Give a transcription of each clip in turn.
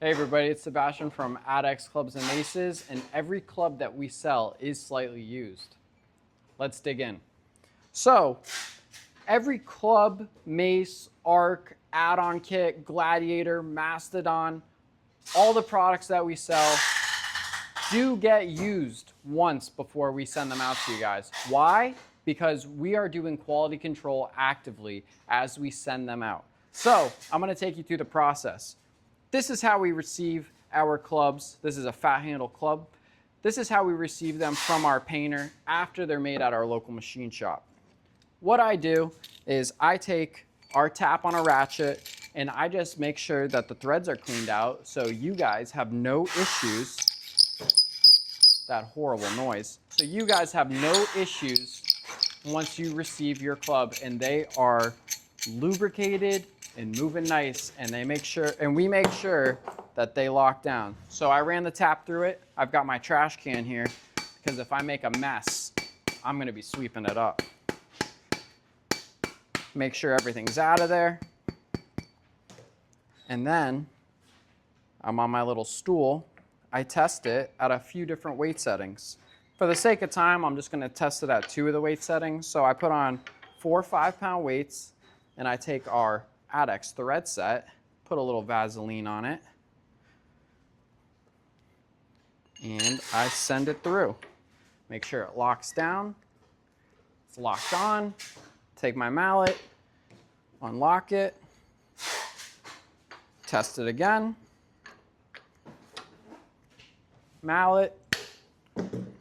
Hey everybody, it's Sebastian from Adex Clubs and Maces, and every club that we sell is slightly used. Let's dig in. So, every club, mace, arc, add-on kit, gladiator, mastodon, all the products that we sell do get used once before we send them out to you guys. Why? Because we are doing quality control actively as we send them out. So, I'm gonna take you through the process. This is how we receive our clubs. This is a fat handle club. This is how we receive them from our painter after they're made at our local machine shop. What I do is I take our tap on a ratchet and I just make sure that the threads are cleaned out so you guys have no issues. That horrible noise. So you guys have no issues once you receive your club and they are lubricated and moving nice, and we make sure that they lock down. So I ran the tap through it. I've got my trash can here because if I make a mess, I'm gonna be sweeping it up. Make sure everything's out of there. And then I'm on my little stool. I test it at a few different weight settings. For the sake of time, I'm just gonna test it at 2 of the weight settings. So I put on 4 5-pound weights and I take our Adex thread set, put a little Vaseline on it, and I send it through. Make sure it locks down, it's locked on, take my mallet, unlock it, test it again, mallet. I'm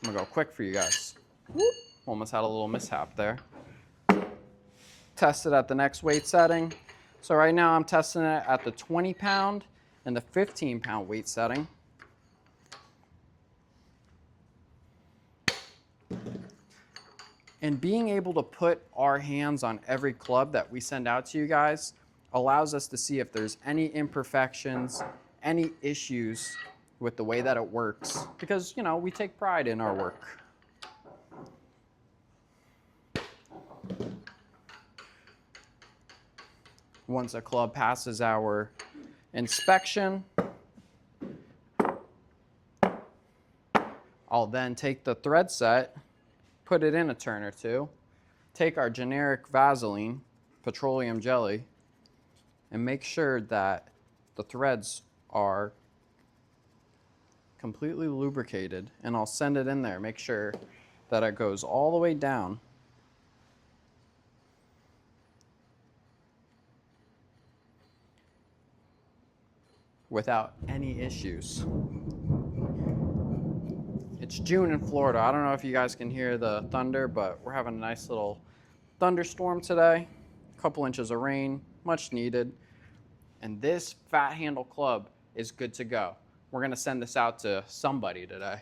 gonna go quick for you guys. Whoop. Almost had a little mishap there. Test it at the next weight setting. So right now I'm testing it at the 20-pound and the 15-pound weight setting. And being able to put our hands on every club that we send out to you guys allows us to see if there's any imperfections, any issues with the way that it works, because, you know, we take pride in our work. Once a club passes our inspection, I'll then take the thread set, put it in a turn or two, take our generic Vaseline, petroleum jelly, and make sure that the threads are completely lubricated. And I'll send it in there, make sure that it goes all the way down. Without any issues. It's June in Florida. I don't know if you guys can hear the thunder, but we're having a nice little thunderstorm today. A couple inches of rain, much needed. And this fat handle club is good to go. We're gonna send this out to somebody today.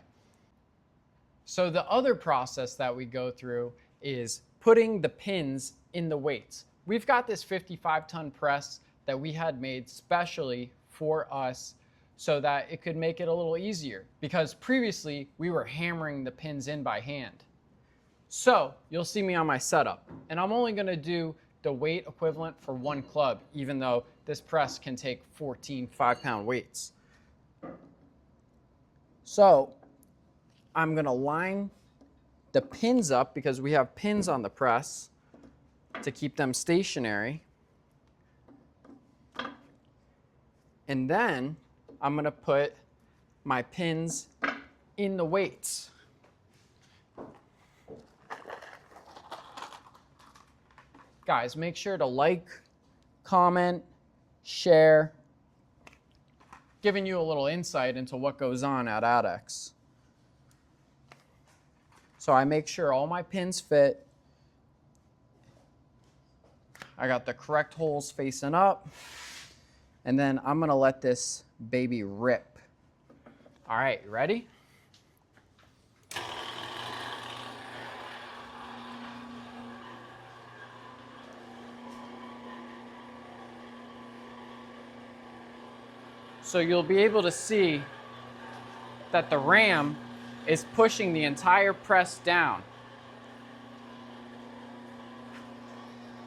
So the other process that we go through is putting the pins in the weights. We've got this 55-ton press that we had made specially for us so that it could make it a little easier, because previously we were hammering the pins in by hand. So you'll see me on my setup, and I'm only gonna do the weight equivalent for 1 club, even though this press can take 14 5-pound weights. So I'm gonna line the pins up because we have pins on the press to keep them stationary. And then I'm gonna put my pins in the weights. Guys, make sure to like, comment, share, giving you a little insight into what goes on at Adex. So I make sure all my pins fit. I got the correct holes facing up. And then I'm gonna let this baby rip. All right, you ready? So you'll be able to see that the ram is pushing the entire press down.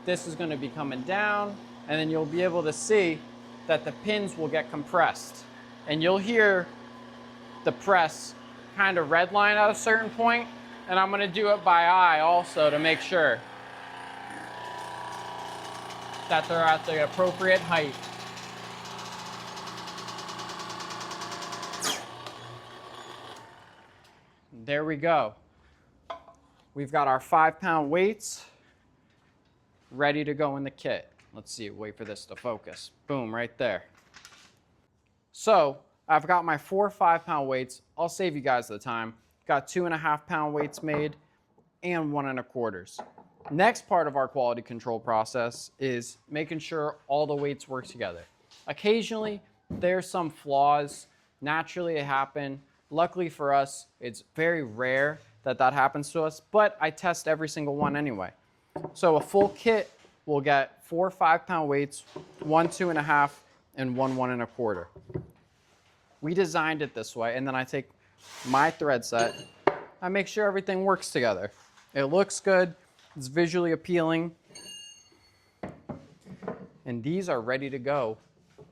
This is gonna be coming down, and then you'll be able to see that the pins will get compressed. And you'll hear the press kind of redline at a certain point, and I'm going to do it by eye also to make sure that they're at the appropriate height. There we go. We've got our 5-pound weights ready to go in the kit. Let's see, wait for this to focus. Boom, right there. So I've got my 4 5-pound weights. I'll save you guys the time. Got 2.5-pound weights made and 1.25. Next part of our quality control process is making sure all the weights work together. Occasionally, there's some flaws. Naturally, it happen. Luckily for us, it's very rare that that happens to us, but I test every single one anyway. So a full kit will get 4 5-pound weights, 1 2.5, and 1 1.25. We designed it this way, and then I take my thread set. I make sure everything works together. It looks good. It's visually appealing. And these are ready to go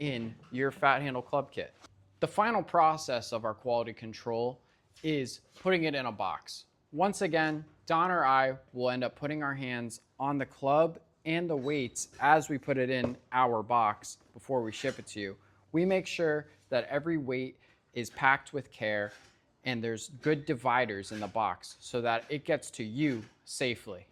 in your fat handle club kit. The final process of our quality control is putting it in a box. Once again, Don or I will end up putting our hands on the club and the weights as we put it in our box before we ship it to you. We make sure that every weight is packed with care and there's good dividers in the box so that it gets to you safely.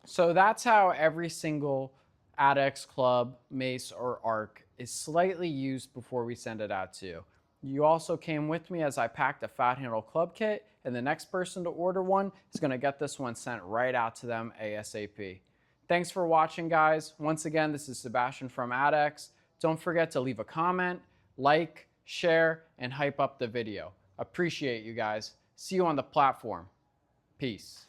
So that's how every single Adex club, mace, or arc is slightly used before we send it out to you. You also came with me as I packed a fat handle club kit, and the next person to order one is going to get this one sent right out to them ASAP. Thanks for watching, guys. Once again, this is Sebastian from Adex. Don't forget to leave a comment, like, share, and hype up the video. Appreciate you guys. See you on the platform. Peace.